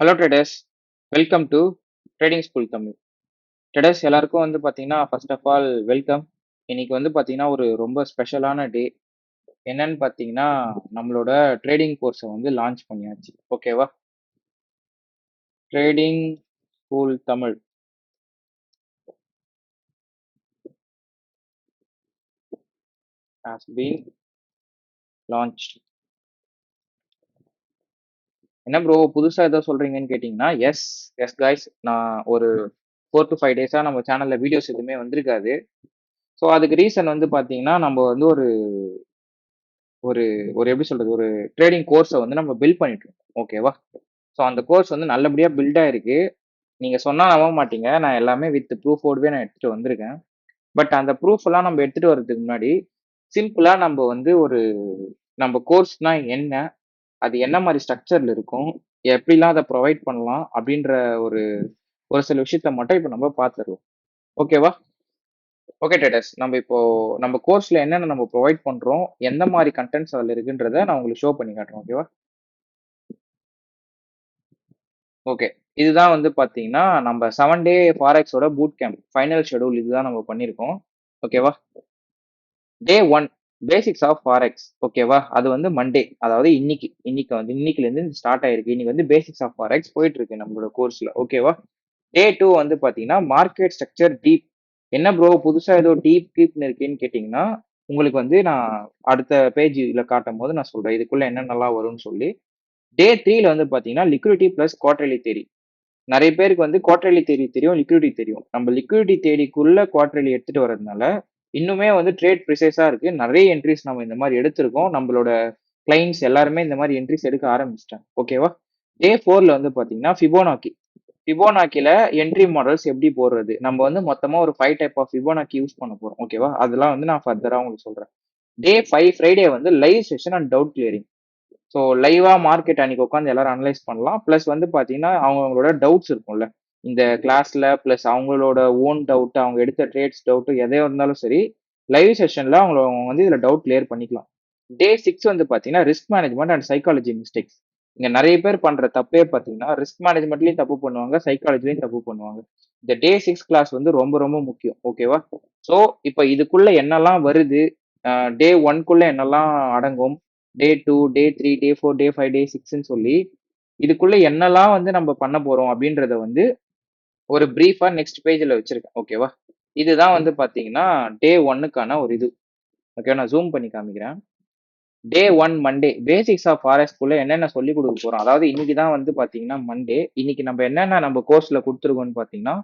Hello traders, welcome to trading school Tamil. Traders எல்லாருக்கும் பார்த்தீங்கன்னா first of all welcome. இன்னைக்கு பார்த்தீங்கன்னா ஒரு ரொம்ப ஸ்பெஷலான டே. என்னன்னு பார்த்தீங்கன்னா நம்மளோட ட்ரேடிங் கோர்ஸை லான்ச் பண்ணியாச்சு. ஓகேவா? Trading school Tamil has been launched. என்ன ப்ரோ புதுசா ஏதோ சொல்றீங்கன்னு கேட்டிங்கன்னா, எஸ் எஸ் கைஸ், நான் ஒரு 4 to 5 டேஸா நம்ம சேனல்ல வீடியோஸ் எதுவுமே வந்திருக்காது. ஸோ அதுக்கு ரீசன் பார்த்தீங்கன்னா நம்ம ஒரு ஒரு ஒரு எப்படி சொல்றது, ஒரு ட்ரேடிங் கோர்ஸை நம்ம பில்ட் பண்ணிட்டு இருக்கோம். ஓகேவா? ஸோ அந்த கோர்ஸ் நல்லபடியா பில்ட் ஆயிருக்கு. நீங்க சொன்னா நம்ப மாட்டீங்க. நான் எல்லாமே வித் ப்ரூஃபோடவே நான் எடுத்துட்டு வந்திருக்கேன். பட் அந்த ப்ரூஃப் எல்லாம் நம்ம எடுத்துட்டு வர்றதுக்கு முன்னாடி சிம்பிளா நம்ம நம்ம கோர்ஸ்னா என்ன, அது என்ன மாதிரி ஸ்ட்ரக்சர்ல இருக்கும், எப்படிலாம் அதை ப்ரொவைட் பண்ணலாம் அப்படின்ற ஒரு ஒரு சில விஷயத்த மட்டும் இப்போ நம்ம பார்த்துருவோம். ஓகேவா? ஓகே ட்ரேடர்ஸ், நம்ம கோர்ஸ்ல என்னென்ன நம்ம ப்ரொவைட் பண்றோம், எந்த மாதிரி கண்டென்ட்ஸ் அதில் இருக்குன்றத நான் உங்களுக்கு ஷோ பண்ணி காட்டுறேன். ஓகேவா? ஓகே. இதுதான் பார்த்தீங்கன்னா, நம்ம 7 டே ஃபாரெக்ஸோட பூட் கேம்ப் ஃபைனல் ஷெட்யூல் இதுதான் நம்ம பண்ணியிருக்கோம். ஓகேவா? டே 1 பேசிக்ஸ் ஆஃப் ஃபாரெக்ஸ். ஓகேவா? அது மண்டே, அதாவது இன்னைக்கு இன்னைக்கு இன்னைக்குலேருந்து ஸ்டார்ட் ஆயிருக்கு. இன்னைக்கு பேசிக்ஸ் ஆஃப் ஃபாரெக்ஸ் போயிட்டு இருக்கு நம்மளோட கோர்ஸ்ல. ஓகேவா? டே 2 பார்த்தீங்கன்னா மார்க்கெட் ஸ்ட்ரக்சர் டீப். என்ன ப்ரோ புதுசா ஏதோ டீப் கீப்னு இருக்கேன்னு கேட்டிங்கன்னா, உங்களுக்கு நான் அடுத்த பேஜ்ல காட்டும் போது நான் சொல்றேன் இதுக்குள்ள என்னென்னலாம் வரும்னு சொல்லி. டே 3ல பார்த்தீங்கன்னா லிக்விடிட்டி பிளஸ் குவார்டர்லி தேரி. நிறைய பேருக்கு குவார்டர்லி தேரி தெரியும், லிக்விடிட்டி தெரியும். நம்ம லிக்விடிட்டி தேரிக்குள்ள குவார்டர்லி எடுத்துட்டு வரதுனால இன்னுமே ட்ரேட் ப்ரிசைஸா இருக்கு. நிறைய என்ட்ரிஸ் நம்ம இந்த மாதிரி எடுத்திருக்கோம். நம்மளோட கிளைண்ட்ஸ் எல்லாருமே இந்த மாதிரி என்ட்ரிஸ் எடுக்க ஆரம்பிச்சிட்டாங்க. ஓகேவா? டே 4ல பாத்தீங்கன்னா ஃபிபோனாக்கி. ஃபிபோனாக்கில என்ட்ரி மாடல்ஸ் எப்படி போடுறது, நம்ம மொத்தமா ஒரு 5 டைப் ஆஃப் ஃபிபோனாக்கி யூஸ் பண்ண போறோம். ஓகேவா? அதெல்லாம் நான் ஃபர்தரா உங்களுக்கு சொல்றேன். டே 5 Friday live session and doubt clearing. So லைவா மார்க்கெட் அன்னைக்கு உட்காந்து எல்லாரும் அனலைஸ் பண்ணலாம். பிளஸ் பாத்தீங்கன்னா அவங்களோட டவுட்ஸ் இருக்கும்ல இந்த கிளாஸ்ல, பிளஸ் அவங்களோட ஓன் டவுட், அவங்க எடுத்த ட்ரேட்ஸ் டவுட் எதையோ இருந்தாலும் சரி, லைவ் செஷன்ல அவங்க இதுல டவுட் கிளியர் பண்ணிக்கலாம். டே 6 பாத்தீங்கன்னா risk management and psychology mistakes. இங்க நிறைய பேர் பண்ற தப்பே பாத்தீங்கன்னா ரிஸ்க் மேனேஜ்மெண்ட்லயும் தப்பு பண்ணுவாங்க, சைக்காலஜிலையும் தப்பு பண்ணுவாங்க. இந்த டே 6 கிளாஸ் ரொம்ப ரொம்ப முக்கியம். ஓகேவா? ஸோ இப்போ இதுக்குள்ள என்னெல்லாம் வருது, டே 1க்குள்ள என்னெல்லாம் அடங்கும், டே 2, டே 3, டே 4, டே 5, டே 6ன்னு சொல்லி இதுக்குள்ள என்னெல்லாம் நம்ம பண்ண போறோம் அப்படின்றத ஒரு பிரீஃபா நெக்ஸ்ட் பேஜ்ல வச்சிருக்கேன். ஓகேவா? இதுதான் பாத்தீங்கன்னா டே 1க்கான ஒரு இது. ஓகே, நான் ஜூம் பண்ணி காமிக்கிறேன். டே 1 மண்டே பேசிக்ஸ் ஆஃப் ஃபாரெக்ஸ்க்குள்ள என்னென்ன சொல்லி கொடுக்க போறோம். அதாவது இன்னைக்கு தான் பாத்தீங்கன்னா மண்டே. இன்னைக்கு நம்ம என்னென்ன நம்ம கோர்ஸ்ல கொடுத்துருக்கோம்னு பாத்தீங்கன்னா,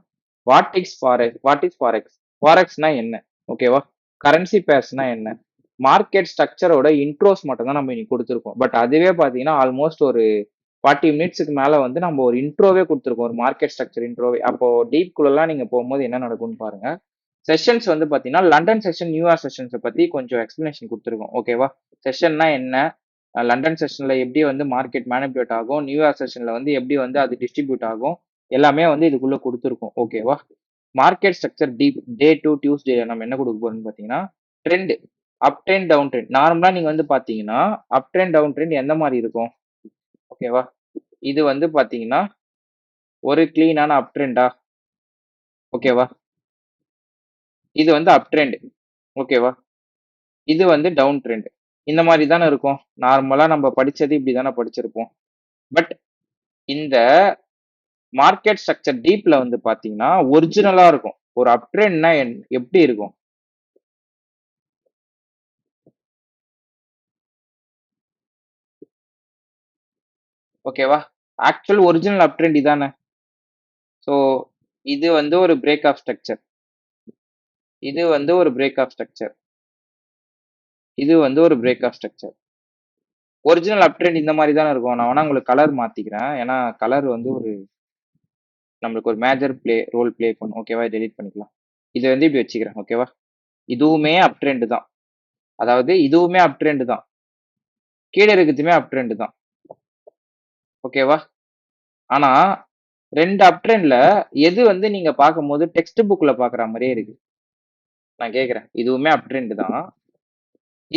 வாட் இஸ் ஃபாரெக்ஸ், ஃபாரெக்ஸ்னா என்ன, ஓகேவா? கரன்சி பேர்ஸ்னா என்ன, மார்க்கெட் ஸ்ட்ரக்சரோட இன்ட்ரோஸ் மட்டும் தான் நம்ம இன்னைக்கு கொடுத்துருக்கோம். பட் அதுவே பாத்தீங்கன்னா ஆல்மோஸ்ட் ஒரு 40 மினிட்ஸ்க்கு மேல நம்ம ஒரு இன்ட்ரோவே கொடுத்துருக்கோம், ஒரு மார்க்கெட் ஸ்ட்ரக்சர் இன்ட்ரோவே. அப்போ டீப் குள்ளெல்லாம் நீங்க போகும்போது என்ன நடக்கும்னு பாருங்க. செஷன்ஸ் பாத்தீங்கன்னா லண்டன் செஷன், நியூயார்க் செஷன்ஸை பத்தி கொஞ்சம் எக்ஸ்பிளனேஷன் கொடுத்துருக்கோம். ஓகேவா? செஷன்னா என்ன, லண்டன் செஷன்ல எப்படி மார்க்கெட் மேனிபுலேட் ஆகும், நியூயார்க் செஷன்ல எப்படி அது டிஸ்ட்ரிபியூட் ஆகும், எல்லாமே இதுக்குள்ள கொடுத்துருக்கோம். ஓகேவா? Market structure deep day 2 Tuesday நம்ம என்ன கொடுக்க போறோம்னு பாத்தீங்கன்னா, trend up trend down trend. நார்மலா நீங்க பாத்தீங்கன்னா அப் ட்ரெண்ட் டவுன் ட்ரெண்ட் எந்த மாதிரி இருக்கும், ஓகேவா? இது பாத்தீங்கன்னா ஒரு கிளீனான அப் ட்ரெண்டா, ஓகேவா? இது அப் ட்ரெண்ட், ஓகேவா? இது டவுன் ட்ரெண்ட். இந்த மாதிரி தானே இருக்கும். நார்மலா நம்ம படிச்சது இப்படி தானே படிச்சிருப்போம். பட் இந்த மார்க்கெட் ஸ்ட்ரக்சர் டீப்ல பாத்தீங்கன்னா ஒரிஜினலா இருக்கும். ஒரு அப் ட்ரெண்ட்னா எப்படி இருக்கும், ஓகேவா? ஆக்சுவல் ஒரிஜினல் அப் ட்ரெண்ட் இதானே. ஸோ இது ஒரு பிரேக் ஆஃப் ஸ்ட்ரக்சர், இது ஒரு பிரேக் ஆஃப் ஸ்ட்ரக்சர், இது ஒரு break of structure. Original up trend இந்த மாதிரி தானே இருக்கும். நான் வேணா உங்களுக்கு கலர் மாத்திக்கிறேன், ஏன்னா கலர் ஒரு நம்மளுக்கு ஒரு மேஜர் ரோல் பிளே பண்ணும். ஓகேவா? டெலீட் பண்ணிக்கலாம். இது இப்படி வச்சுக்கிறேன். ஓகேவா? இதுவுமே அப் ட்ரெண்ட் தான், அதாவது இதுவுமே அப் ட்ரெண்ட் தான், கீழே இருக்கிறதுமே அப் ட்ரெண்ட் தான். ஓகேவா? ஆனா 2 அப் ட்ரெண்ட்ல எது நீங்க பார்க்கும்போது டெக்ஸ்ட் புக்ல பாக்குற மாதிரியே இருக்கு. நான் கேக்குறேன், இதுவுமே அப் ட்ரெண்ட் தான்,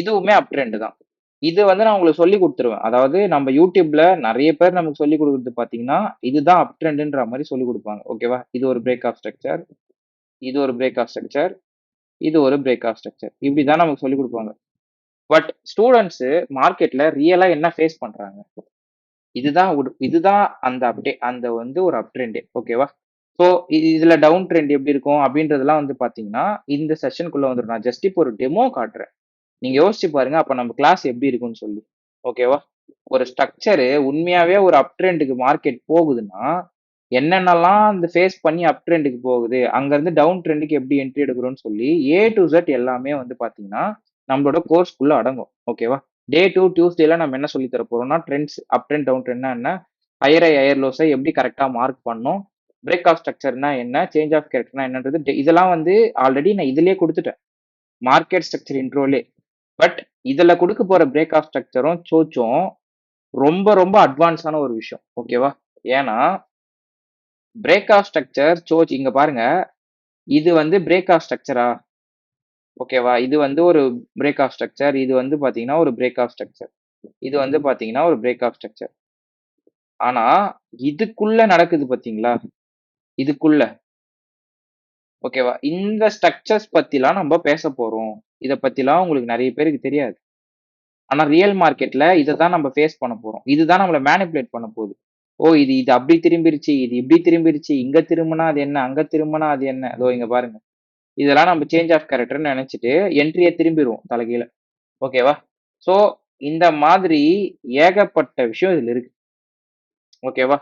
இதுவுமே அப் ட்ரெண்ட் தான். இது வந்து நான் உங்களுக்கு சொல்லிக் குடுத்துருவேன். அதாவது நம்ம YouTubeல நெறைய பேர் நமக்கு சொல்லிக் குடுக்குறது பார்த்தீங்கன்னா, இதுதான் அப் ட்ரெண்ட்ன்ற மாரி சொல்லிக் குடுப்பாங்க. ஓகேவா? இது ஒரு பிரேக் ஆஃப் ஸ்ட்ரக்சர், இது ஒரு பிரேக் ஆஃப் ஸ்ட்ரக்சர், இது ஒரு பிரேக் ஆஃப் ஸ்ட்ரக்சர். இப்படி தான் நமக்கு சொல்லிக் குடுப்பாங்க. பட் ஸ்டூடண்ட்ஸ் மார்க்கெட்ல ரியலா என்ன ஃபேஸ் பண்றாங்க? இதுதான் அந்த அந்த வந்து ஒரு அப் ட்ரெண்ட். ஓகேவா? ஸோ இதுல டவுன் ட்ரெண்ட் எப்படி இருக்கும்? அப்படின்றதெல்லாம் வந்து பார்த்தீங்கன்னா, இந்த செஷனுக்குள்ள வந்துரும். நான் ஜஸ்ட் இப்போ ஒரு டெமோ காட்டுறேன். நீங்க யோசிச்சு பாருங்க. அப்ப நம்ம கிளாஸ் எப்படி இருக்கும்னு சொல்லி. ஓகேவா? ஒரு ஸ்ட்ரக்சரு உண்மையாவே ஒரு அப் ட்ரெண்டுக்கு மார்க்கெட் போகுதுன்னா, என்னென்னலாம் அந்த ஃபேஸ் பண்ணி அப் ட்ரெண்டுக்கு போகுது, அங்கருந்து டவுன் ட்ரெண்டுக்கு எப்படி என்ட்ரி எடுக்கிறோம்னு சொல்லி, ஏ டூ இசட் எல்லாமே வந்து பார்த்தீங்கன்னா, நம்மளோட கோர்ஸ்க்குள்ள அடங்கும். ஓகேவா? டே 2 டியூஸ்டேல நம்ம என்ன சொல்லி தர போறோம்னா, ட்ரெண்ட்ஸ் அப் ட்ரெண்ட், டவுன் ட்ரெண்ட்னா என்ன? ஹையர் ஹை, ஹையர் லோஸ எப்படி கரெக்ட்டா மார்க் பண்ணணும்? பிரேக் ஆஃப் ஸ்ட்ரக்சர்னா என்ன? சேஞ்ச் ஆஃப் கேரக்டர்னா என்னன்றது இதெல்லாம் வந்து ஆல்ரெடி நான் இதிலேயே குடுத்துட்டேன். Market structure இன்ட்ரோலயே. பட் இதுல குடுக்க போற பிரேக் ஆஃப் ஸ்ட்ரக்சரும், சோச்சும் ரொம்ப ரொம்ப அட்வான்ஸான ஒரு விஷயம். ஓகேவா? ஏன்னா, பிரேக் ஆஃப் ஸ்ட்ரக்சர், சோச் இங்க பாருங்க. இது வந்து பிரேக் ஆஃப் ஸ்ட்ரக்சரா? ஓகேவா? இது வந்து ஒரு பிரேக் ஆஃப் ஸ்ட்ரக்சர். இது வந்து பாத்தீங்கன்னா, ஒரு பிரேக் ஆஃப் ஸ்ட்ரக்சர். இது வந்து பாத்தீங்கன்னா, ஒரு பிரேக் ஆஃப் ஸ்ட்ரக்சர். ஆனா, இதுக்குள்ள நடக்குது பாத்தீங்களா? இதுக்குள்ள. ஓகேவா? இந்த ஸ்ட்ரக்சர்ஸ் பத்திலாம் நம்ம பேசப் போறோம். இத பத்திலாம் உங்களுக்கு நெறைய பேருக்கு தெரியாது. ஆனா ரியல் மார்க்கெட்ல இத தான் நம்ம ஃபேஸ் பண்ண போறோம். இதுதான் நம்மள மேனிபுலேட் பண்ண போகுது. ஓ! இது அப்படி திரும்பிருச்சு. இது இப்படி திரும்பிருச்சு. இங்க திரும்புனா அது என்ன? அங்க திரும்புனா அது என்ன? இதோ இங்க பாருங்க. இதெல்லாம் நம்ம சேஞ்ச் ஆஃப் கேரக்டர்ன்னு நெனச்சுட்டு என்ட்ரிய திரும்பிருவோம் தலைகீழ. ஓகேவா? ஸோ இந்த மாதிரி ஏகப்பட்ட விஷயம் இதுல இருக்கு. ஓகேவா?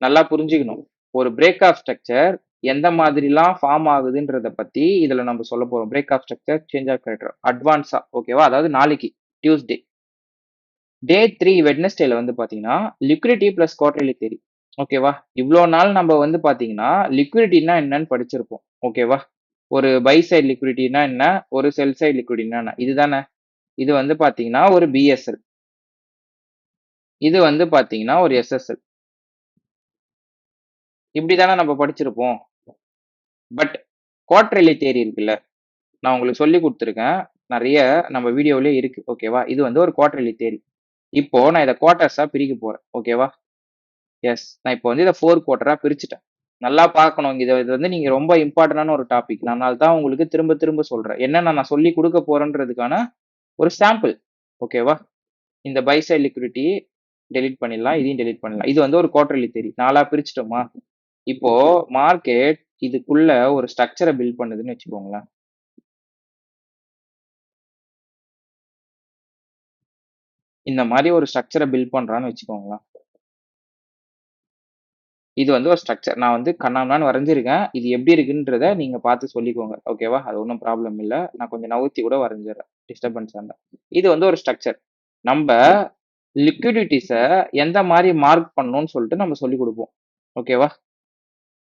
நல்லா புரிஞ்சுக்கணும். ஒரு பிரேக் ஆஃப் ஸ்ட்ரக்சர் எந்த மாதிரிலாம் ஃபார்ம் ஆகுதுன்றத பத்தி இதுல நம்ம சொல்லப் போறோம். Break of structure, change of character அட்வான்ஸா ஓகேவா? அதாவது நாளைக்கு டியூஸ்டே. டே 3 வெட்னஸ்டேல வந்து பாத்தீங்கன்னா, லிக்விடிட்டி பிளஸ் குவார்டர்லி தியரி. ஓகேவா? இவ்ளோ நாள் நம்ம வந்து பாத்தீங்கன்னா, லிக்விடிட்டின்னா என்னன்னு படிச்சிருப்போம். ஓகேவா? ஒரு பை சைடு லிக்விடிட்டின்னா என்ன? ஒரு செல் சைடு லிக்விடிட்டின்னா என்ன? இதுதானே. இது வந்து பாத்தீங்கன்னா ஒரு பிஎஸ்எல். இது வந்து பாத்தீங்கன்னா ஒரு எஸ்எஸ்எல். இப்படிதானே நம்ம படிச்சிருப்போம். பட் குவார்டர்லி தியரி இருக்குல்ல. நான் உங்களுக்கு சொல்லிக் குடுத்துருக்கேன். நெறைய நம்ம வீடியோவிலேயே இருக்கு. ஓகேவா? இது வந்து ஒரு குவார்டர்லி தியரி. இப்போ நான் இத குவார்ட்டர்ஸா பிரிக்கப் போறேன். ஓகேவா? எஸ். நான் இப்போ வந்து இத 4 குவார்ட்டரா பிரிச்சுட்டேன். நல்லா பார்க்கணும். இது வந்து நீங்க ரொம்ப இம்பார்ட்டன்டான ஒரு டாபிக். அதனால தான் உங்களுக்கு திரும்ப திரும்ப சொல்றேன். என்னென்ன நான் சொல்லிக் குடுக்க போறேன்றதுக்கான ஒரு சாம்பிள். ஓகேவா? இந்த பை சைட் லிக்விடிட்டி டெலீட் பண்ணிடலாம். இதையும் டெலீட் பண்ணிடலாம். இது வந்து ஒரு குவார்ட்டர்லி தியரி. 4ஆ பிரிச்சுட்டோமா? இப்போ மார்க்கெட் இதுக்குள்ள ஒரு ஸ்ட்ரக்சர பில்ட் பண்ணுதுன்னு வச்சுக்கோங்களேன். இந்த மாரி ஒரு ஸ்ட்ரக்சர பில்ட் பண்றான்னு வச்சுக்கோங்களேன். இது வந்து ஒரு ஸ்ட்ரக்சர். நான் வந்து கண்ணாமண்ணான்னு வரைஞ்சிருக்கேன். இது எப்படி இருக்குன்றத நீங்க பார்த்து சொல்லிக்கோங்க. ஓகேவா? அது ஒண்ணும் ப்ராப்ளம் இல்ல. நான் கொஞ்சம் நவுத்தி கூட வரைஞ்சிடுறேன். டிஸ்டர்பன்ஸா இருந்தா. இது வந்து ஒரு ஸ்ட்ரக்சர். நம்ப லிக்விடிட்டீஸ எந்த மாரி மார்க் பண்ணணும்னு சொல்லிட்டு நம்ம சொல்லிக் குடுப்போம். ஓகேவா?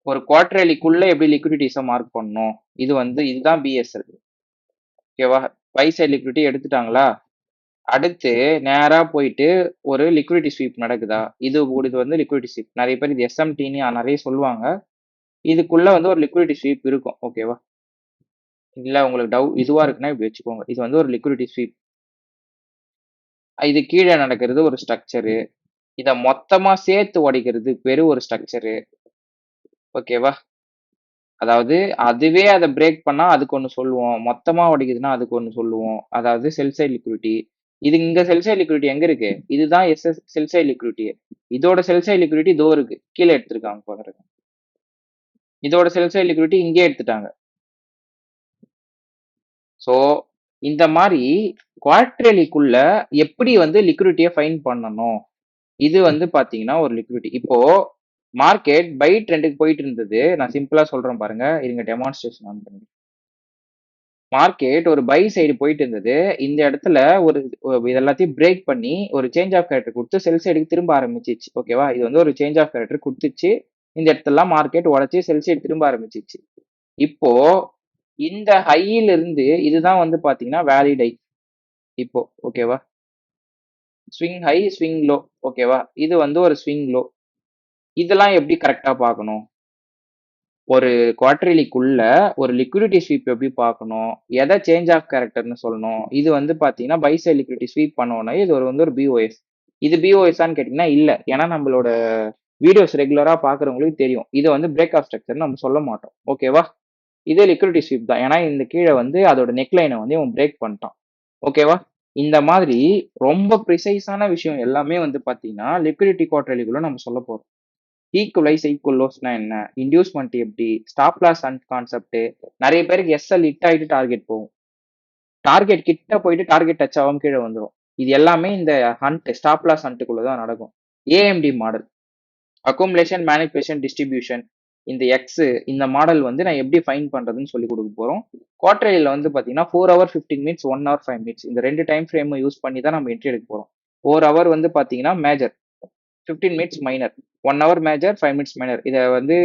ஒரு குவார்ட்டர்லிக்குள்ள எப்படி லிக்விடிட்டீஸ மார்க் பண்ணணும். இதுதான் பிஎஸ்எல். ஓகேவா? பை சைட் லிக்விடிட்டி எடுத்துட்டாங்களா? அடுத்து நேரா போயிட்டு ஒரு லிக்விடிட்டி ஸ்வீப் நடக்குதா? இது வந்து லிக்விடிட்டி ஸ்வீப். நெறைய பேர் இது எஸ்எம்டின்னு நெறைய சொல்லுவாங்க. இதுக்குள்ள வந்து ஒரு லிக்விடிட்டி ஸ்வீப் இருக்கும். ஓகேவா? இல்ல உங்களுக்கு இதுவா இருக்குன்னா இப்படி வச்சுக்கோங்க. இது வந்து ஒரு லிக்விடிட்டி ஸ்வீப். இது கீழ நடக்கிறது ஒரு ஸ்ட்ரக்சரு. இத மொத்தமா சேர்த்து உடைக்கிறது பேரு ஒரு ஸ்ட்ரக்சரு. ஓகேவா? அதாவது அதுவே அத பிரேக் பண்ணா அதுக்கு ஒண்ணு சொல்லுவோம். மொத்தமா உடைக்குதுன்னா அதுக்கு ஒண்ணு சொல்லுவோம். அதாவது செல் சைட் லிக்விடிட்டி. இது இங்க செல் சைட் லிக்விடிட்டி எங்க இருக்கு? இதுதான் செல் சைட் லிக்விடிட்டி. இதோட செல் சைட் லிக்விடிட்டி இதோ இருக்கு. கீழ எடுத்திருக்காங்க பாருங்க. இதோட செல் சைட் லிக்விடிட்டி இங்கேயே எடுத்துட்டாங்க. ஸோ, இந்த மாரி குவார்ட்டர்லிக்குள்ள எப்படி வந்து லிக்விடிட்டிய ஃபைண்ட் பண்ணணும்? இது வந்து பார்த்தீங்கன்னா, ஒரு லிக்விடிட்டி. இப்போ மார்க்கெட் பை ட்ரெண்டுக்கு போயிட்டு இருந்தது. நான் சிம்பிளா சொல்றேன் பாருங்க. இருங்க டெமான்ஸ்ட்ரேஷன் ஆன் பண்ணி. மார்க்கெட் ஒரு பை சைடு போயிட்டு இருந்தது. இந்த இடத்துல ஒரு இது எல்லாத்தையும் பிரேக் பண்ணி ஒரு சேஞ்ச் ஆஃப் கேரக்டர் குடுத்து செல் சைடுக்கு திரும்ப ஆரம்பிச்சுச்சு. ஓகேவா? இது வந்து ஒரு சேஞ்ச் ஆஃப் கேரக்டர் குடுத்துச்சு. இந்த இடத்தெல்லாம் மார்க்கெட் உடைச்சு செல் சைடு திரும்ப ஆரம்பிச்சுச்சு. இப்போ இந்த ஹையில இருந்து இதுதான் வந்து பார்த்தீங்கன்னா, வேலிட் ஹை. இப்போ ஓகேவா? Swing high, swing low. ஓகேவா? இது வந்து ஒரு ஸ்விங் லோ. இதெல்லாம் எப்படி கரெக்ட்டா பார்க்கணும்? ஒரு குவார்டர்லிக்குள்ள ஒரு லிக்விடிட்டி ஸ்வீப் எப்படி பார்க்கணும், எதை சேஞ்ச் ஆஃப் கேரக்டர்னு சொல்லணும். இது வந்து பார்த்தீங்கன்னா, பை சைட் லிக்விடிட்டி ஸ்வீப் பண்ணோம்னா, இது ஒரு பிஓஎஸ். இது பிஓஎஸ்ஸான்னு கேட்டீங்கன்னா, இல்ல. ஏன்னா நம்மளோட வீடியோஸ் ரெகுலரா பார்க்குறவங்களுக்கு தெரியும். இது வந்து பிரேக் ஆஃப் ஸ்ட்ரக்சர்ன்னு நம்ம சொல்ல மாட்டோம். ஓகேவா? இதே லிக்விடிட்டி ஸ்வீப் தான். ஏன்னா இந்த கீழ வந்து அதோட நெக் லைன வந்து இவன் பிரேக் பண்ணிட்டான். ஓகேவா? இந்த மாதிரி ரொம்ப ப்ரிசைஸான விஷயம் எல்லாமே வந்து பார்த்தீங்கன்னா, லிக்விடிட்டி குவார்டர்லிக்குள்ள நம்ம சொல்லப் போறோம். ஈக்குவலைஸ், ஈக்குவலோஸ்னா என்ன? இன்டியூஸ்மென்ட் எப்படி? Stop loss and concept. நெறைய பேருக்கு எஸ்எல் ஹிட் ஆயிட்டு டார்கெட் போகும். டார்கெட் கிட்ட போயிட்டு டார்கெட் டச் ஆகாம கீழ வந்துரும். இது எல்லாமே இந்த ஸ்டாப் லாஸ் ஹண்ட்க்குள்ள தான் நடக்கும். AMD model. Accumulation, manipulation, distribution. இந்த எக்ஸ் இந்த மாடல் வந்து நான் எப்படி ஃபைண்ட் பண்றதுன்னு சொல்லிக் கொடுக்க போறோம். குவார்டர்லில வந்து பார்த்தீங்கன்னா 4 ஹவர் 15 மினிட்ஸ், 1 ஹவர் 5 மினிட்ஸ். இந்த 2 டைம் ஃப்ரேம் யூஸ் பண்ணி தான் நம்ம என்ட்ரி எடுக்க போறோம். 4 ஹவர் வந்து பார்த்தீங்கன்னா major, 15 minutes minor. 1 hour major, 5 minutes minor. இத வந்து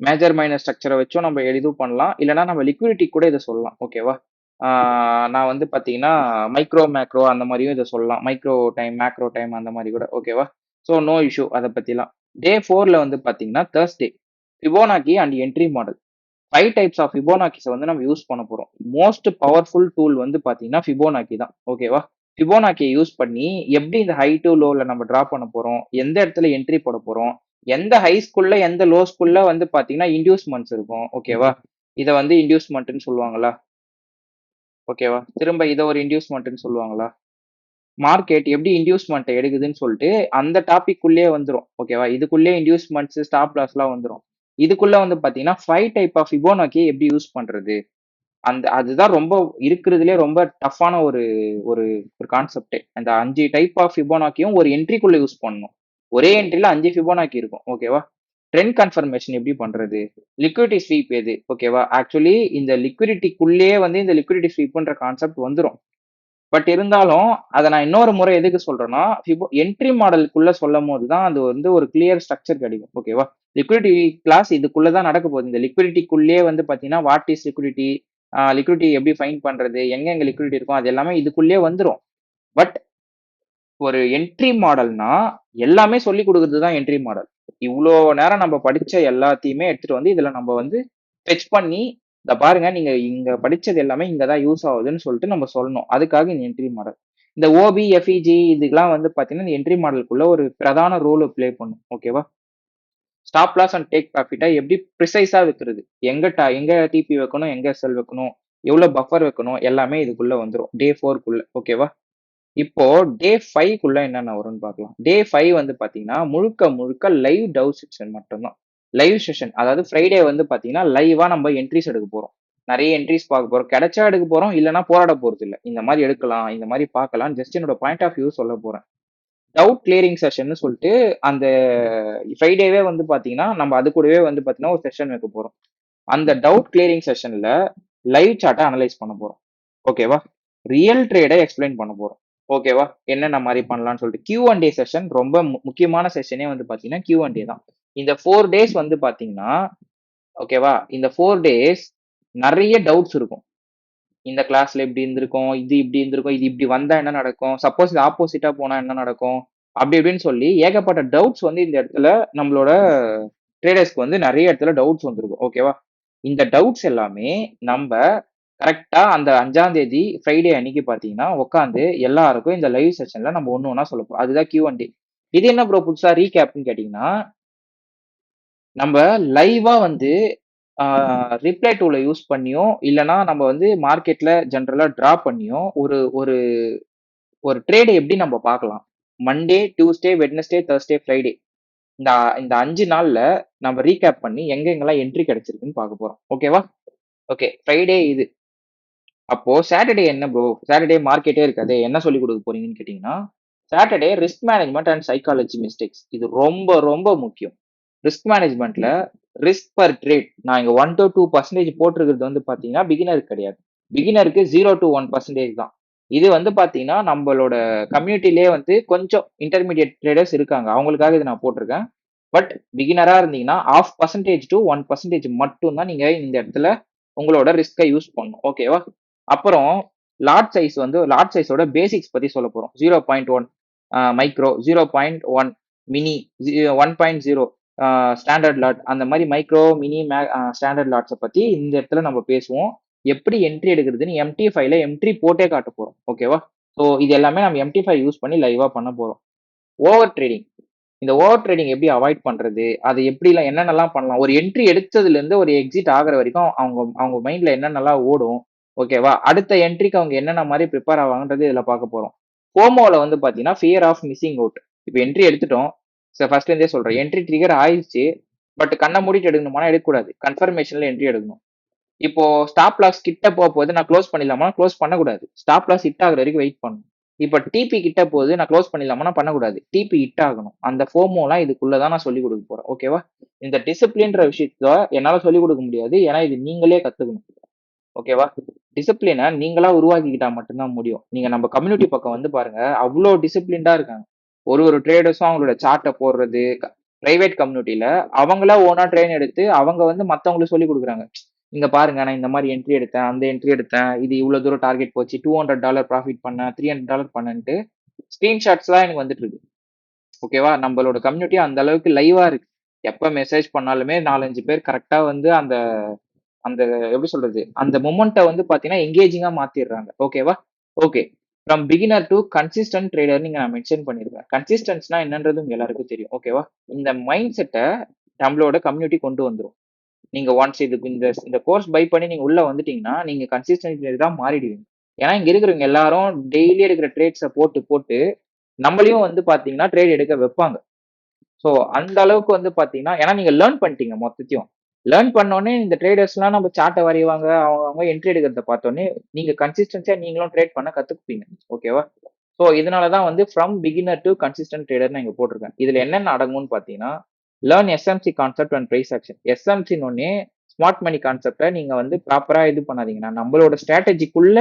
மேஜர் மைனர் ஸ்ட்ரக்சரை வச்சும் நம்ம எளிதும் பண்ணலாம். இல்லைன்னா நம்ம லிக்விடிட்டி கூட இதை சொல்லலாம். ஓகேவா? நான் வந்து பார்த்தீங்கன்னா மைக்ரோ மேக்ரோ அந்த மாதிரியும் இதை சொல்லலாம். மைக்ரோ டைம், மேக்ரோ டைம் அந்த மாதிரி கூட. ஓகேவா? ஸோ நோ இஷ்யூ அதை பற்றிலாம். டே 4ல வந்து பார்த்தீங்கன்னா Thursday. Fibonacci and entry model. 5 types of ஃபிபோனாக்கிஸை வந்து நம்ம யூஸ் பண்ண போறோம். மோஸ்ட் பவர்ஃபுல் டூல் வந்து பார்த்தீங்கன்னா ஃபிபோனாக்கி தான். ஓகேவா? ஃபிபோனாக்கியை யூஸ் பண்ணி எப்படி இந்த ஹை டு லோல நம்ம டிரா பண்ண போறோம், எந்த இடத்துல என்ட்ரி போட போறோம், எந்த ஹைஸ்குள்ள எந்த லோஸ்குள்ள வந்து பார்த்தீங்கன்னா இன்டியூஸ்மெண்ட்ஸ் இருக்கும். ஓகேவா? இதை வந்து இன்டியூஸ்மெண்ட்னு சொல்லுவாங்களா? ஓகேவா? திரும்ப இதை ஒரு இன்டியூஸ்மெண்ட்னு சொல்லுவாங்களா? மார்க்கெட் எப்படி இன்டியூஸ்மெண்ட்டை எடுக்குதுன்னு சொல்லிட்டு அந்த டாபிக் உள்ளேயே வந்துரும். ஓகேவா? இதுக்குள்ளே இன்டியூஸ்மெண்ட்ஸ், ஸ்டாப் லாஸ்லாம் வந்துரும். இதுக்குள்ள வந்து பார்த்தீங்கன்னா 5 டைப் ஆஃப் ஃபிபோனாக்கியை எப்படி யூஸ் பண்றது? அதுதான் ரொம்ப இருக்கிறதுலே ரொம்ப டஃப்பான ஒரு ஒரு ஒரு கான்செப்டே. அந்த 5 டைப் ஆஃப் ஃபிபோனாக்கியும் ஒரு என்ட்ரிக்குள்ள யூஸ் பண்ணணும். ஒரே என்ட்ரில 5 ஃபிபோனாக்கி இருக்கும். ஓகேவா? ட்ரெண்ட் கன்ஃபர்மேஷன் எப்படி பண்றது? லிக்விடிட்டி ஸ்வீப் எது? ஓகேவா? ஆக்சுவலி இந்த லிக்விடிட்டிக்குள்ளேயே வந்து இந்த லிக்விடிட்டி ஸ்வீப்ன்ற கான்செப்ட் வந்துரும். பட் இருந்தாலும் அத நான் இன்னொரு முறை எதுக்கு சொல்றேன்னா, என்ட்ரி மாடலுக்குள்ள சொல்லும்போது தான் அது வந்து ஒரு கிளியர் ஸ்ட்ரக்சர் கிடைக்கும். ஓகேவா? லிக்விடிட்டி கிளாஸ் இதுக்குள்ள தான் நடக்க போகுது. இந்த லிக்விடிட்டிக்குள்ளேயே வந்து பார்த்தீங்கன்னா, வாட் இஸ் லிக்விடிட்டி? லிக்விடிட்டி எப்படி ஃபைண்ட் பண்றது? எங்க லிக்விடிட்டி இருக்கும்? அது எல்லாமே இதுக்குள்ளேயே வந்துரும். பட் ஒரு என்ட்ரி மாடல்னா எல்லாமே சொல்லிக் குடுக்குறது தான் என்ட்ரி மாடல். இவ்ளோ நேரம் நம்ம படிச்ச எல்லாத்தையுமே எடுத்துட்டு வந்து இதுல நம்ம வந்து ஃபெச் பண்ணி, "இத பாருங்க நீங்க இங்க படிச்சது எல்லாமே இங்க தான் யூஸ் ஆகுதுன்னு" சொல்லிட்டு நம்ம சொல்லணும். அதுக்காக இந்த என்ட்ரி மாடல். இந்த ஓபி, எஃப்இஜி இதுக்கெல்லாம் வந்து பார்த்தீங்கன்னா, இந்த என்ட்ரி மாடலுக்குள்ள ஒரு பிரதான ரோல் ப்ளே பண்ணும். ஓகேவா? ஸ்டாப் லாஸ் அண்ட் டேக் ப்ராஃபிட்ட எப்படி ப்ரிசைஸா வைக்கிறது? எங்க டிபி வைக்கணும்? எங்க எஸ்எல் வைக்கணும்? எவ்வளோ பஃபர் வைக்கணும்? எல்லாமே இதுக்குள்ள வந்துரும். டே 4க்குள்ள. ஓகேவா? இப்போ டே 5க்குள்ள என்னென்ன வரும்னு பார்க்கலாம். டே 5 வந்து பார்த்தீங்கன்னா, முழுக்க முழுக்க லைவ் டவ் செக்ஷன் மட்டும்தான். Live session. அதாவது ஃப்ரைடே வந்து பார்த்தீங்கன்னா, லைவா நம்ம என்ட்ரீஸ் எடுக்க போறோம். நெறைய என்ட்ரீஸ் பார்க்க போறோம். கிடைச்சா எடுக்க போறோம். இல்லன்னா போராட போறதில்ல. இந்த மாரி எடுக்கலாம். இந்த மாரி பார்க்கலாம். ஜஸ்ட் என்னோட பாயிண்ட் ஆஃப் வியூ சொல்லப் போறேன். டவுட் கிளியரிங் செஷன்னு சொல்லிட்டு அந்த ஃப்ரைடேவே வந்து பார்த்தீங்கன்னா, நம்ம அது கூடவே வந்து பார்த்தீங்கன்னா, ஒரு செஷன் வைக்க போறோம். அந்த டவுட் கிளியரிங் செஷன்ல லைவ் சார்ட்ட அனலைஸ் பண்ண போறோம். ஓகேவா? ரியல் ட்ரேட எக்ஸ்பிளைன் பண்ண போறோம். ஓகேவா? என்னென்ன மாரி பண்ணலாம்னு சொல்லிட்டு. கியூ அண்ட் ஏ செஷன் ரொம்ப முக்கியமான செஷனே வந்து பார்த்தீங்கன்னா, கியூ அண்ட் ஏ தான். இந்த 4 டேஸ் வந்து பார்த்தீங்கன்னா, ஓகேவா? இந்த 4 டேஸ் நெறைய டவுட்ஸ் இருக்கும். இந்த கிளாஸ்ல இப்படி இருந்திருக்கும். இது இப்படி இருந்திருக்கும். இது இப்படி வந்தா என்ன நடக்கும்? சப்போஸ் இது ஆப்போசிட்டா போனா என்ன நடக்கும்? அப்படி இப்படின்னு சொல்லி ஏகப்பட்ட டவுட்ஸ் வந்து இந்த இடத்துல நம்மளோட ட்ரேடர்ஸ்க்கு வந்து நெறைய இடத்துல டவுட்ஸ் வந்திருக்கும். ஓகேவா? இந்த டவுட்ஸ் எல்லாமே நம்ப கரெக்ட்டா அந்த 5ஆம் தேதி ஃப்ரைடே அன்னைக்கு பார்த்தீங்கன்னா, உட்காந்து எல்லாருக்கும் இந்த லைவ் செஷன்ல நம்ம ஒண்ணு ஒண்ணா சொல்லப் போறோம். அதுதான் கியூ அண்ட் ஏ. இது என்ன ப்ரோ புதுசா ரீகேப்ன்னு கேட்டீங்கன்னா, நம்ப லைவா வந்து ரிப்ளை டூல யூஸ் பண்ணியோ, இல்லன்னா நம்ம வந்து மார்க்கெட்ல ஜெனரலா டிரா பண்ணியோ ஒரு ஒரு ஒரு ட்ரேட எப்படி நம்ம பார்க்கலாம்? Monday, Tuesday, Wednesday, Thursday, Friday. இந்த இந்த 5 நாள்ல நம்ம ரீகேப் பண்ணி எங்கெங்கெல்லாம் என்ட்ரி கிடைச்சிருக்குன்னு பார்க்க போறோம். ஓகேவா? ஓகே. ஃப்ரைடே இது. அப்போ சாட்டர்டே என்ன ப்ரோ? சாட்டர்டே மார்க்கெட்டே இருக்காதே. என்ன சொல்லிக் குடுக்க போறீங்கன்னு கேட்டீங்கன்னா, Saturday risk management and psychology mistakes. இது ரொம்ப ரொம்ப முக்கியம். ரிஸ்க் மேனேஜ்மென்ட்ல ரிஸ்க் பர் ட்ரேட் நான் இங்க 1 to 2% போட்டிருக்கிறது வந்து பார்த்தீங்கன்னா, பிகினருக்கு கிடையாது. பிகினருக்கு 0 to 1% தான். இது வந்து பார்த்தீங்கன்னா, நம்பளோட கம்யூனிட்டிலயே வந்து கொஞ்சம் இன்டர்மீடியேட் ட்ரேடர்ஸ் இருக்காங்க. அவங்களுக்காக இத நான் போட்டிருக்கேன். பட் பிகினரா இருந்தீங்கன்னா, 0.5% to 1% மட்டும் தான் நீங்க இந்த இடத்துல உங்களோட ரிஸ்க்க யூஸ் பண்ணணும். ஓகேவா? அப்புறம் லாட் சைஸோட பேசிக்ஸ் பத்தி சொல்லப் போறோம். 0.1 மைக்ரோ, 0.1 மினி, 1.0 ஸ்டாண்டர்ட் லாட் அந்த மாதிரி மைக்ரோ மினி ஸ்டாண்டர்ட் லாட்ஸை பத்தி இந்த இடத்துல நம்ம பேசுவோம். எப்படி என்ட்ரி எடுக்கிறதுன்னு எம்டி ஃபைவ்ல எம்ட்ரி போட்டே காட்ட போறோம். ஓகேவா? ஸோ இது எல்லாமே நம்ம எம்டி ஃபைவ் யூஸ் பண்ணி லைவா பண்ண போறோம். Over trading. இந்த ஓவர் ட்ரேடிங் எப்படி அவாய்ட் பண்றது, அது எப்படிலாம் என்னென்னலாம் பண்ணலாம், ஒரு என்ட்ரி எடுத்ததுல இருந்து ஒரு எக்ஸிட் ஆகுற வரைக்கும் அவங்க அவங்க மைண்ட்ல என்னென்னலாம் ஓடும். ஓகேவா? அடுத்த என்ட்ரிக்கு அவங்க என்னென்ன மாதிரி ப்ரிப்பேர் ஆவாங்கன்றது இதுல பார்க்க போறோம். ஃபோமோல வந்து பாத்தீங்கன்னா ஃபியர் ஆஃப் மிஸ்ஸிங் அவுட். இப்போ என்ட்ரி எடுத்துட்டோம். சார் ஃபர்ஸ்ட்ல இருந்தே சொல்றேன், என்ட்ரி ட்ரிகர் ஆயிடுச்சு. பட் கண்ணை மூடிட்டு எடுக்கணுமானா எடுக்கக்கூடாது. கன்ஃபர்மேஷன்ல என்ட்ரி எடுக்கணும். இப்போ ஸ்டாப் லாஸ் கிட்ட போக போது நான் க்ளோஸ் பண்ணிடலாமா? க்ளோஸ் பண்ணக்கூடாது. ஸ்டாப் லாஸ் ஹிட் ஆகுற வரைக்கும் வெயிட் பண்ணணும். இப்போ டிபி கிட்ட போகுது நான் க்ளோஸ் பண்ணிடலாமா? பண்ணக்கூடாது. டிபி ஹிட் ஆகணும். அந்த ஃபோமோலாம் இதுக்குள்ளதான் நான் சொல்லிக் கொடுக்க போறேன். ஓகேவா? இந்த டிசிப்ளின்ற விஷயத்த என்னால சொல்லிக் கொடுக்க முடியாது. ஏன்னா இது நீங்களே கத்துக்கணும். ஓகேவா? டிசிப்ளினை நீங்களா உருவாக்கிக்கிட்டா மட்டும்தான் முடியும். நீங்க நம்ம கம்யூனிட்டி பக்கம் வந்து பாருங்க, அவ்வளோ டிசிப்ளின்டா இருக்காங்க. ஒரு ஒரு ட்ரேடர்ஸும் அவங்களோட சார்ட்டை போடுறது, பிரைவேட் கம்யூனிட்டியில அவங்களா ஓனா ட்ரெயின் எடுத்து அவங்க வந்து மத்தவங்களுக்கு சொல்லி கொடுக்குறாங்க. இங்க பாருங்க, நான் இந்த மாதிரி என்ட்ரி எடுத்தேன், அந்த என்ட்ரி எடுத்தேன், இது இவ்வளவு தூரம் டார்கெட் போச்சு, $200 ப்ராஃபிட் பண்ணேன், $300 பண்ணேன்ட்டு ஸ்கிரீன்ஷாட்ஸ்லாம் எனக்கு வந்துட்டு இருக்கு. ஓகேவா? நம்மளோட கம்யூனிட்டி அந்த அளவுக்கு லைவா இருக்கு. எப்ப மெசேஜ் பண்ணாலுமே 4-5 பேர் கரெக்டா வந்து அந்த அந்த எப்படி சொல்றது, அந்த மொமெண்ட்டை வந்து பாத்தீங்கன்னா எங்கேஜிங்கா மாத்திடுறாங்க. ஓகேவா? Okay. From beginner to consistent trader நீங்க நான் மென்ஷன் பண்ணிருக்கேன். கன்சிஸ்டன்ஸ்னா என்னன்றது உங்க எல்லாருக்கும் தெரியும். ஓகேவா? இந்த மைண்ட் செட்டை நம்மளோட கம்யூனிட்டி கொண்டு வந்துரும். நீங்க ஒன்ஸ் இதுக்கு இந்த இந்த கோர்ஸ் பை பண்ணி நீங்க உள்ள வந்துட்டீங்கன்னா நீங்க கன்சிஸ்டன்சி தான் மாறிடுவீங்க. ஏன்னா இங்க இருக்கிறவங்க எல்லாரும் டெய்லி எடுக்கிற ட்ரேட்ஸை போட்டு போட்டு நம்மளையும் வந்து பாத்தீங்கன்னா ட்ரேட் எடுக்க வைப்பாங்க. ஸோ அந்த அளவுக்கு வந்து பாத்தீங்கன்னா ஏன்னா நீங்க லேர்ன் பண்ணிட்டீங்க மொத்தத்தையும். லேர்ன் பண்ணோடனே இந்த ட்ரேடர்ஸ்லாம் நம்ம சார்ட்டை வரைவாங்க, அவங்க அவங்க என்ட்ரி எடுக்கிறத பார்த்தோன்னே நீங்க கன்சிஸ்டன்சியா நீங்களும் ட்ரேட் பண்ண கத்துக்குப்பீங்க. ஓகேவா? ஸோ இதனாலதான் வந்து from beginner to consistent trader நான் இங்க போட்டிருக்கேன். இதுல என்னென்ன அடங்கும்னு பாத்தீங்கன்னா learn SMC concept and price action. எஸ்எம்சின்னு ஒன்னே ஸ்மார்ட் மணி கான்செப்டை நீங்க வந்து ப்ராப்பரா இது பண்ணாதீங்கன்னா நம்மளோட ஸ்ட்ராட்டஜிக்குள்ள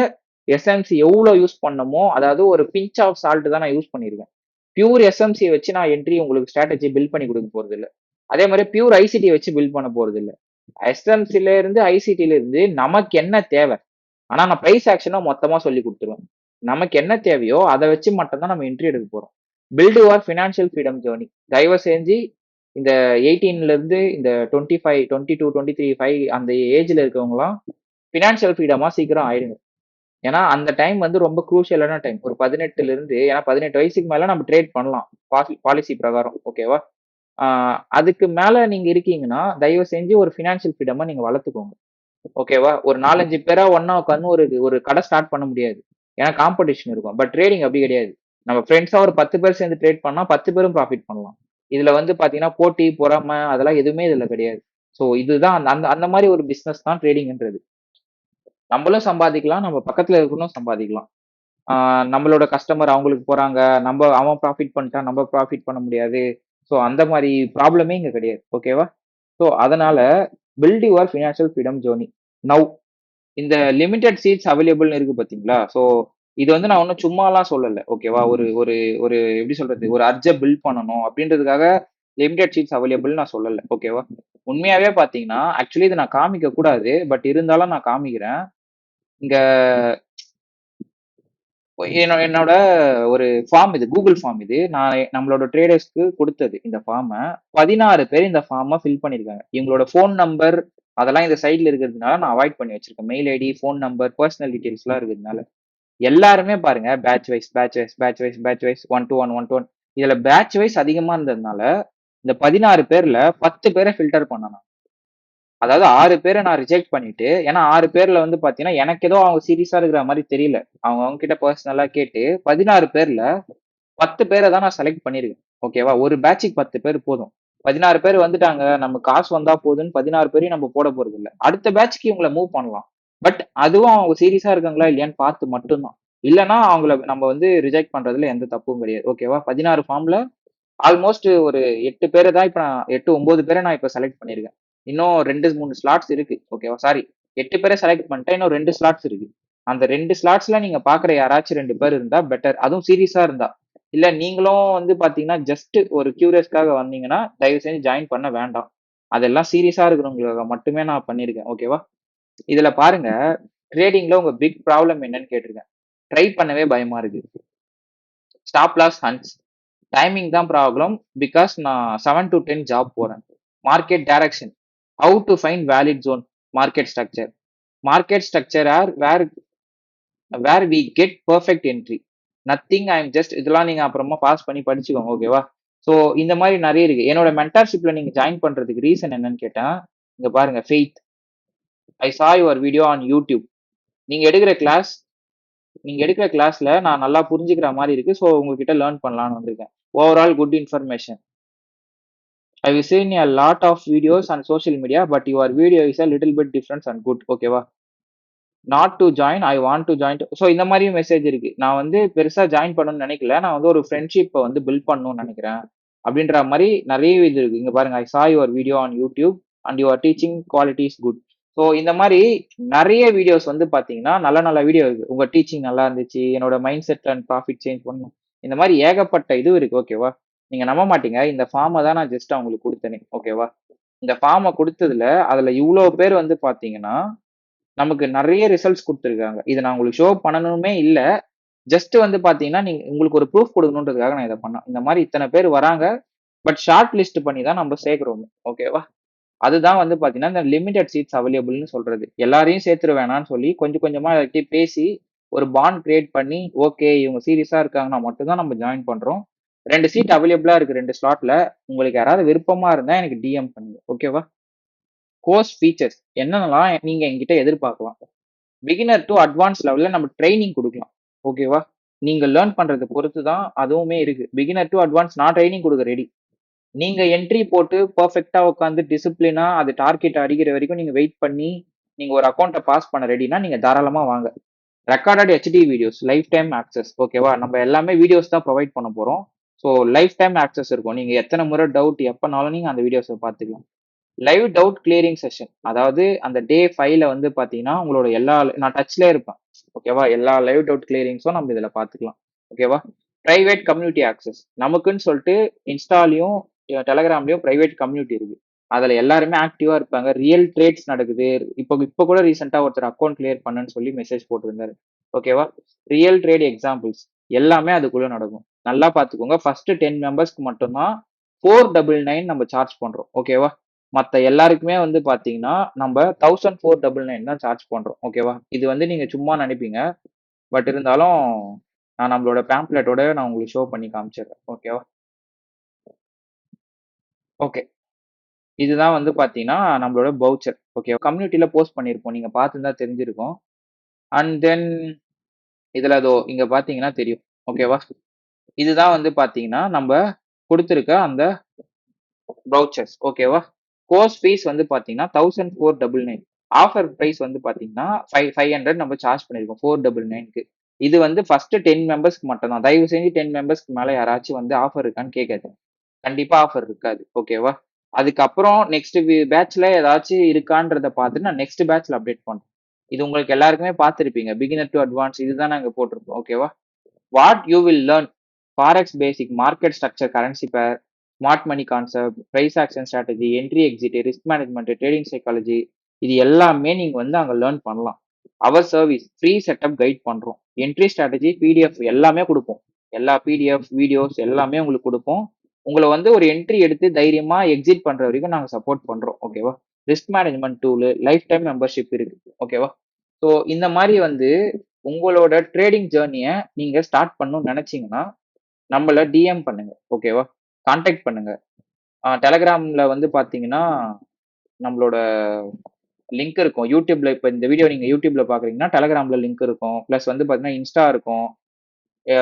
எஸ்எம்சி எவ்வளவு யூஸ் பண்ணமோ, அதாவது ஒரு பிஞ்ச் ஆஃப் சால்ட் தான் நான் யூஸ் பண்ணிருக்கேன். பியூர் எஸ்எம்சி வச்சு நான் என்ட்ரி உங்களுக்கு ஸ்ட்ராட்டஜி பில்ட் பண்ணி கொடுக்க போறது இல்ல. அதே மாதிரி பியூர் ஐசிடி வச்சு பில்ட் பண்ண போறது இல்ல. எஸ்எம்சில இருந்து ஐசிடில இருந்து நமக்கு என்ன தேவை, ஆனா நான் பிரைஸ் ஆக்ஷனை மொத்தமா சொல்லி கொடுத்துருவேன். நமக்கு என்ன தேவையோ அதை வச்சு மட்டும் தான் நம்ம என்ட்ரி எடுக்க போறோம். Build our financial freedom journey. தயவு செஞ்சு இந்த 18ல இருந்து இந்த 25, 22, 23, 5 அந்த ஏஜ்ல இருக்கவங்கலாம் ஃபினான்ஷியல் ஃப்ரீடமா சீக்கிரம் ஆயிடுங்க. ஏன்னா அந்த டைம் வந்து ரொம்ப குரூஷியலான டைம். ஒரு 18ல இருந்து, ஏன்னா 18 வயசுக்கு மேல நம்ம ட்ரேட் பண்ணலாம் பாலிசி பிரகாரம். ஓகேவா? அதுக்கு மேல நீங்க இருக்கீங்கன்னா தயவு செஞ்சு ஒரு ஃபினான்ஷியல் ஃப்ரீடமா நீங்க வளர்த்துக்கோங்க. ஓகேவா? ஒரு 4-5 பேரா ஒண்ணா உட்காந்து ஒரு ஒரு கடை ஸ்டார்ட் பண்ண முடியாது. ஏன்னா காம்படிஷன் இருக்கும். பட் ட்ரேடிங் அப்படி கிடையாது. நம்ம ஃப்ரெண்ட்ஸா ஒரு 10 பேர் சேர்ந்து ட்ரேட் பண்ணா 10 பேரும் ப்ராஃபிட் பண்ணலாம். இதுல வந்து பாத்தீங்கன்னா போட்டி, பொறாமை அதெல்லாம் எதுவுமே இதுல கிடையாது. ஸோ இதுதான் அந்த அந்த அந்த மாதிரி ஒரு பிசினஸ் தான் ட்ரேடிங்ன்றது. நம்மளும் சம்பாதிக்கலாம், நம்ம பக்கத்துல இருக்கணும் சம்பாதிக்கலாம். நம்மளோட கஸ்டமர் அவங்களுக்கு போறாங்க, நம்ம அவன் ப்ராஃபிட் பண்ணிட்டான், நம்ம ப்ராஃபிட் பண்ண முடியாது. ஸோ அந்த மாதிரி ப்ராப்ளமே இங்க கிடையாது. ஓகேவா? ஸோ அதனால build your financial freedom journey now. இந்த லிமிடெட் சீட்ஸ் அவைலபிள்னு இருக்கு பாத்தீங்களா? ஸோ இது வந்து நான் ஒன்றும் சும்மாலாம் சொல்லல. ஓகேவா? ஒரு ஒரு ஒரு எப்படி சொல்றது, ஒரு அர்ஜ பில்ட் பண்ணணும் அப்படின்றதுக்காக லிமிடெட் சீட்ஸ் அவைலபிள் நான் சொல்லல. ஓகேவா? உண்மையாவே பாத்தீங்கன்னா ஆக்சுவலி இதை நான் காமிக்க கூடாது, பட் இருந்தாலும் நான் காமிக்கிறேன். இங்க என்னோட ஒரு ஃபார்ம் இது, கூகுள் ஃபார்ம் இது. நான் நம்மளோட ட்ரேடர்ஸ்க்கு கொடுத்தது இந்த ஃபார்மை. 16 பேர் இந்த ஃபார்மை ஃபில் பண்ணிருக்காங்க. இவங்களோட ஃபோன் நம்பர் அதெல்லாம் இந்த சைட்ல இருக்கிறதுனால நான் அவாய்ட் பண்ணி வச்சிருக்கேன். Mail ID, phone number, personal details எல்லாம் இருக்கிறதுனால எல்லாருமே பாருங்க batch wise batch wise batch wise batch wise 1 to 1 1 to 1. இதுல பேட்ச் வைஸ் அதிகமா இருந்ததுனால இந்த 16 பேர்ல 10 பேரை ஃபில்டர் பண்ணணும். அதாவது 6 பேரை நான் ரிஜெக்ட் பண்ணிட்டு, ஏன்னா 6 பேர்ல வந்து பாத்தீங்கன்னா எனக்கு ஏதோ அவங்க சீரியஸா இருக்கிற மாதிரி தெரியல. அவங்க கிட்ட பர்சனலா கேட்டு 16 பேர்ல 10 பேரை தான் நான் செலக்ட் பண்ணிருக்கேன். ஓகேவா? ஒரு பேட்சுக்கு 10 பேர் போதும். 16 பேர் வந்துட்டாங்க, நம்ம காசு வந்தா போதுன்னு 16 பேரையும் நம்ம போட போறது இல்ல. அடுத்த பேட்ச்க்கு இவங்களை மூவ் பண்ணலாம். பட் அதுவும் அவங்க சீரியஸா இருக்காங்களா இல்லையான்னு பார்த்து மட்டும்தான். இல்லைன்னா அவங்கள நம்ம வந்து ரிஜெக்ட் பண்றதுல எந்த தப்பும் கிடையாது. ஓகேவா? 16 ஃபார்ம்ல ஆல்மோஸ்ட் ஒரு 8 பேரை தான் இப்ப நான் 8, 9 பேரை நான் இப்ப செலக்ட் பண்ணிருக்கேன். இன்னும் 2-3 ஸ்லாட்ஸ் இருக்கு. ஓகேவா? சாரி, 8 பேரை செலக்ட் பண்ணிட்டேன். இன்னும் 2 ஸ்லாட்ஸ் இருக்கு. அந்த 2 ஸ்லாட்ஸ்ல நீங்க பாக்குற யாராச்சும் 2 பேர் இருந்தா பெட்டர். அதுவும் சீரியஸா இருந்தா. இல்ல நீங்களும் வந்து பாத்தீங்கன்னா ஜஸ்ட் ஒரு கியூரியஸ்க்காக வந்தீங்கன்னா தயவு செஞ்சு ஜாயின் பண்ண வேண்டாம். அதெல்லாம் சீரியஸா இருக்கிறவங்களுக்காக மட்டுமே நான் பண்ணிருக்கேன். ஓகேவா? இதுல பாருங்க, ட்ரேடிங்ல உங்க பிக் ப்ராப்ளம் என்னன்னு கேட்டிருக்கேன். ட்ரை பண்ணவே பயமா இருக்கு. Stop loss hunts. டைமிங் தான் ப்ராப்ளம். பிகாஸ் நான் 7 to 10 ஜாப் போறேன். Market direction. How to find valid zone. Market structure. Market structure or where we get perfect entry. Nothing I am just இதெல்லாம் நீங்க அப்புறமா பாஸ் பண்ணி படிச்சுக்கோங்க. ஓகேவா? ஸோ இந்த மாதிரி நிறைய இருக்கு. என்னோட மென்டார்ஷிப்ல நீங்க ஜாயின் பண்றதுக்கு ரீசன் என்னன்னு கேட்டா, இங்க பாருங்க faith. I saw your video on YouTube. நீங்க எடுக்கிற கிளாஸ் நீங்க எடுக்கிற கிளாஸ்ல நான் நல்லா புரிஞ்சுக்கிற மாதிரி இருக்கு. ஸோ உங்ககிட்ட லேர்ன் பண்ணலாம்னு வந்திருக்கேன். Overall good information. I will seen a lot of videos on social media, but your video is a little bit different and good. ஓகேவா? Not to join, I want to join. So இந்த மாதிரியும் message இருக்கு. நான் வந்து பெருசா join பண்ணணும்னு நினைக்கல. நான் வந்து ஒரு ஃப்ரெண்ட்ஷிப்பை வந்து பில்ட் பண்ணணும்னு நினைக்கிறேன் அப்படின்ற மாதிரி நிறைய இது இருக்கு. இங்க பாருங்க, I saw your video on YouTube and your teaching quality is good. So இந்த மாதிரி நிறைய வீடியோஸ் வந்து பாத்தீங்கன்னா நல்ல நல்ல வீடியோ இருக்கு. உங்க டீச்சிங் நல்லா இருந்துச்சு, என்னோட mind set and profit change பண்ணணும், இந்த மாதிரி ஏகப்பட்ட இது இருக்கு. ஓகேவா? நீங்க நம்ப மாட்டீங்க, இந்த ஃபார்மை தான் நான் ஜஸ்ட் அவங்களுக்கு கொடுத்தேனே. ஓகேவா? இந்த ஃபார்மை கொடுத்ததுல அதுல இவ்வளவு பேர் வந்து பாத்தீங்கன்னா நமக்கு நிறைய ரிசல்ட்ஸ் குடுத்துருக்காங்க. இத நான் உங்களுக்கு ஷோ பண்ணணுமே இல்ல. ஜஸ்ட் வந்து பார்த்தீங்கன்னா, நீங்க உங்களுக்கு ஒரு ப்ரூஃப் குடுக்கணுன்றதுக்காக நான் இத பண்ணேன். இந்த மாரி இத்தன பேர் வராங்க. பட் ஷார்ட் லிஸ்ட் பண்ணி தான் நம்ம சேர்க்கிறோமே. ஓகேவா? அதுதான் வந்து பார்த்தீங்கன்னா, இந்த லிமிட்டட் சீட்ஸ் அவைலபிள்னு சொல்றது. எல்லாரையும் சேர்த்துற வேணாம்னு சொல்லி கொஞ்சம் கொஞ்சமா எல்லார்கிட்டயும் பேசி ஒரு பாண்ட் கிரியேட் பண்ணி, ஓகே இவங்க சீரியஸா இருக்காங்கன்னா மட்டும் தான் நம்ம ஜாயின் பண்றோம். 2 சீட் அவைலபிளா இருக்கு 2 ஸ்லாட்ல. உங்களுக்கு யாராவது விருப்பமா இருந்தா எனக்கு டிஎம் பண்ணுங்க. ஓகேவா? கோர்ஸ் ஃபீச்சர்ஸ் என்னென்னலாம் நீங்க என்கிட்ட எதிர்பார்க்கலாம்? பிகினர் டு அட்வான்ஸ் லெவல்ல நம்ம ட்ரைனிங் குடுக்கலாம். ஓகேவா? நீங்க லேர்ன் பண்றத பொறுத்து தான் அதுவுமே இருக்கு. பிகினர் டு அட்வான்ஸ் நான் ட்ரைனிங் குடுக்க ரெடி. நீங்க என்ட்ரி போட்டு பெர்ஃபெக்ட்டா உட்காந்து டிசிப்ளினா அது டார்கெட் அடிக்கிற வரைக்கும் நீங்க வெயிட் பண்ணி, நீங்க ஒரு அக்கவுண்ட்ட பாஸ் பண்ண ரெடினா, நீங்க தாராளமா வாங்க. Recorded HD videos, life time access. ஓகேவா? நம்ம எல்லாமே வீடியோஸ் தான் ப்ரொவைட் பண்ண போறோம். ஸோ லைஃப் டைம் ஆக்சஸ் இருக்கும். நீங்க எத்தன முறை டவுட் எப்பனாலும் நீங்க அந்த வீடியோஸ பார்த்துக்கலாம். Live doubt clearing session. அதாவது அந்த டே 5ல வந்து பாத்தீங்கன்னா, உங்களோட எல்லா நான் டச்லயே இருப்பேன். ஓகேவா? எல்லா லைவ் டவுட் கிளியரிங்ஸும் நம்ம இதுல பாத்துக்கலாம். ஓகேவா? Private community access. நமக்குன்னு சொல்லிட்டு இன்ஸ்டாலயும், டெலகிராம்லயும் பிரைவேட் கம்யூனிட்டி இருக்கு. அதுல எல்லாருமே ஆக்டிவா இருப்பாங்க. ரியல் ட்ரேட்ஸ் நடக்குது. இப்ப கூட ரீசெண்டா ஒருத்தர் அக்கௌண்ட் கிளியர் பண்ணுன்னு சொல்லி மெசேஜ் போட்டிருந்தாரு. ஓகேவா? ரியல் ட்ரேட் எக்ஸாம்பிள்ஸ் எல்லாமே அதுக்குள்ள நடக்கும். நல்லா பாத்துக்கோங்க. ஃபர்ஸ்ட் 10 மெம்பர்ஸ்க்கு மட்டும் தான் 499 நம்ம சார்ஜ் பண்றோம். ஓகேவா? மத்த எல்லாருக்குமே வந்து பாத்தீங்கன்னா, நம்ம 1499 தான் சார்ஜ் பண்றோம். ஓகேவா? இது வந்து நீங்க சும்மா நினைப்பீங்க. பட் இருந்தாலும் நான் நம்மளோட பேம்ப்ளெட்டோட நான் உங்களுக்கு ஷோ பண்ணி காமிச்சிடுறேன். ஓகேவா? ஓகே. இதுதான் வந்து பாத்தீங்கன்னா, நம்மளோட பவுச்சர். ஓகே. கம்யூனிட்டில போஸ்ட் பண்ணியிருப்போம். நீங்க பார்த்திருந்தா தெரிஞ்சிருக்கும். அண்ட் தென் இதுல அதோ இங்க பாத்தீங்கன்னா தெரியும். ஓகேவா? இதுதான் வந்து பாத்தீங்கன்னா, நம்ப குடுத்திருக்க அந்த வவுச்சர்ஸ். ஓகேவா? கோர்ஸ் ஃபீஸ் வந்து பாத்தீங்கன்னா 1499. ஆஃபர் பிரைஸ் வந்து பாத்தீங்கன்னா 500 நம்ம சார்ஜ் பண்ணியிருக்கோம் 499க்கு. இது வந்து ஃபர்ஸ்ட் 10 மெம்பர்ஸ்க்கு மட்டும் தான். தயவு செஞ்சு 10 மெம்பர்ஸ்க்கு மேல யாராச்சும் வந்து ஆஃபர் இருக்கான்னு கேட்காதீங்க. கண்டிப்பா ஆஃபர் இருக்காது. ஓகேவா? அதுக்கப்புறம் நெக்ஸ்ட் பேட்ச்ல ஏதாச்சும் இருக்கான்றத பார்த்துட்டு நான் நெக்ஸ்ட் பேட்ச்ல அப்டேட் பண்றேன். இது உங்களுக்கு எல்லாருக்குமே பார்த்திருப்பீங்க. பிகினர் டு அட்வான்ஸ் இதுதான் நாங்க போட்டிருப்போம். ஓகேவா? What you will learn forex basic, market structure, currency pair, smart money concept, price action strategy, entry exit, risk management, trading psychology, இது எல்லாமே நீங்க வந்து அங்க லேர்ன் பண்ணலாம். Our service free setup guide பண்றோம். என்ட்ரி ஸ்ட்ராட்டஜி, பிடிஎஃப் எல்லாமே கொடுப்போம். எல்லா பிடிஎஃப் வீடியோஸ் எல்லாமே உங்களுக்கு கொடுப்போம். உங்களை வந்து ஒரு என்ட்ரி எடுத்து தைரியமா எக்ஸிட் பண்ற வரைக்கும் நாங்க சப்போர்ட் பண்றோம். ஓகேவா? Risk management tool, life time membership இருக்கு. ஓகேவா? ஸோ இந்த மாதிரி வந்து உங்களோட ட்ரேடிங் ஜேர்னியை நீங்க ஸ்டார்ட் பண்ணணும்னு நினைச்சீங்கன்னா நம்மள டிஎம் பண்ணுங்க. ஓகேவா? கான்டாக்ட் பண்ணுங்க. டெலகிராம்ல வந்து பாத்தீங்கன்னா நம்மளோட லிங்க் இருக்கும். யூடியூப்ல இப்ப இந்த வீடியோ நீங்க யூடியூப்ல பாக்குறீங்கன்னா டெலகிராம்ல லிங்க் இருக்கும். பிளஸ் வந்து பாத்தீங்கன்னா இன்ஸ்டா இருக்கும்.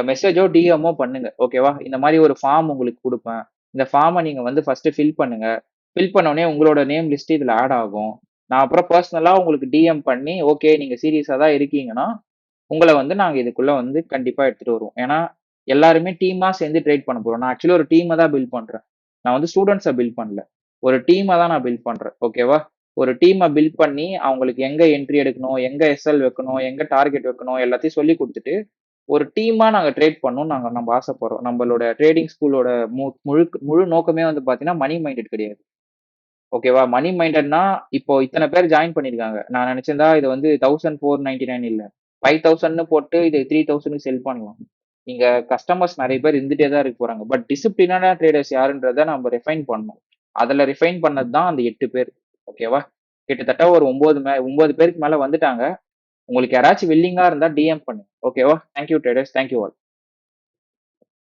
மெசேஜோ டிஎம்மோ பண்ணுங்க. ஓகேவா? இந்த மாதிரி ஒரு ஃபார்ம் உங்களுக்கு கொடுப்பேன். இந்த ஃபார்மை நீங்க வந்து ஃபர்ஸ்ட் ஃபில் பண்ணுங்க. ஃபில் பண்ண உடனே உங்களோட நேம் லிஸ்ட் இதுல ஆட் ஆகும். நான் அப்புறம் பர்சனலா உங்களுக்கு டிஎம் பண்ணி ஓகே நீங்க சீரியஸா தான் இருக்கீங்கன்னா உங்கள வந்து நாங்க இதுக்குள்ள வந்து கண்டிப்பா எடுத்துட்டு வருவோம். ஏன்னா, எல்லாருமே டீமா சேர்ந்து ட்ரேட் பண்ண போறோம். நான் ஆக்சுவலி ஒரு டீம தான் பில்ட் பண்றேன். நான் வந்து ஸ்டூடண்ட்ஸ பில்ட் பண்ணல. ஒரு டீம தான் நான் பில்ட் பண்றேன். ஓகேவா? ஒரு டீம பில்ட் பண்ணி அவங்களுக்கு எங்க என்ட்ரி எடுக்கணும், எங்க எஸ்எல் வைக்கணும், எங்க டார்கெட் வைக்கணும் எல்லாத்தையும் சொல்லிக் குடுத்துட்டு, ஒரு டீமா நாங்க ட்ரேட் பண்ணணும்னு நம்ம ஆசைப்படுறோம். நம்மளோட ட்ரேடிங் ஸ்கூலோட முழு நோக்கமே வந்து பார்த்தீங்கன்னா, மணி மைண்டட் கிடையாது. ஓகேவா? மணி மைண்டட்னா இப்போ இத்தன பேர் ஜாயின் பண்ணியிருக்காங்க. நான் நினைச்சிருந்தா இது வந்து 1499 இல்ல. 5000ன்னு போட்டு இது 3000க்கு செல் பண்ணலாம். இங்க கஸ்டமர்ஸ் நெறைய பேர் இருந்துட்டே தான் இருக்க போறாங்க. பட் டிசிப்ளினான ட்ரேடர்ஸ் யாருன்றத நம்ம ரிஃபைன் பண்ணணும். அதுல ரிஃபைன் பண்ணது தான் அந்த 8 பேர். ஓகேவா? கிட்டத்தட்ட ஒரு 9 பேருக்கு மேல வந்துட்டாங்க. உங்களுக்கு யாராச்சும் வில்லிங்கா இருந்தா டிஎம் பண்ணுங்க. ஓகேவா? Thank you traders. Thank you all.